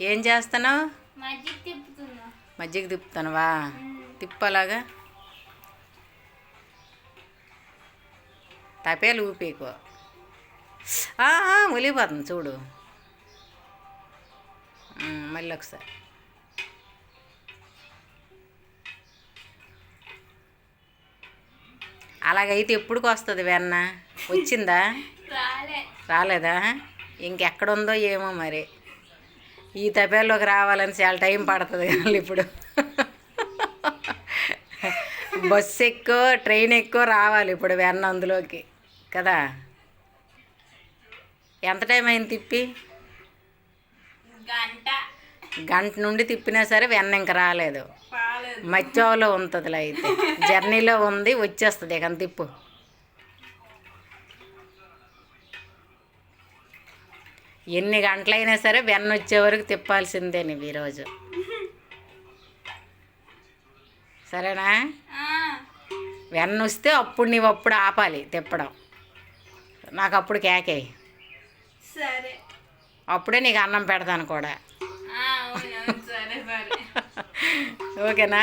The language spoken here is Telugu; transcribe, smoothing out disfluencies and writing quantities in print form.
ఏం చేస్తున్నావు? తిప్పుతున్నా. మజ్జిగ తిప్పుతున్నావా? తిప్పలాగా తపేలు ఊపేకు. ఒలిగిపోతుంది చూడు. మళ్ళీ ఒకసారి. అలాగైతే ఎప్పుడుకి వస్తుంది వెన్న? వచ్చిందా? రాలేదా? ఇంకెక్కడుందో ఏమో మరి. ఈ తపేల్లోకి రావాలని చాలా టైం పడుతుంది కానీ ఇప్పుడు బస్సు ఎక్కువ ట్రైన్ ఎక్కువ రావాలి ఇప్పుడు వెన్న అందులోకి కదా. ఎంత టైం అయింది తిప్పి? గంట నుండి తిప్పినా సరే వెన్న ఇంక రాలేదు. మధ్యలో ఉంటుందిలే, అయితే జర్నీలో ఉంది, వచ్చేస్తుంది ఇక తిప్పు. ఎన్ని గంటలైనా సరే వెన్న వచ్చే వరకు తిప్పాల్సిందే నువ్వు ఈరోజు, సరేనా? వెన్న వస్తే అప్పుడు నీవు అప్పుడు ఆపాలి తిప్పడం. నాకు అప్పుడు కేకే, సరే అప్పుడే నీకు అన్నం పెడతాను కూడా. ఓకేనా?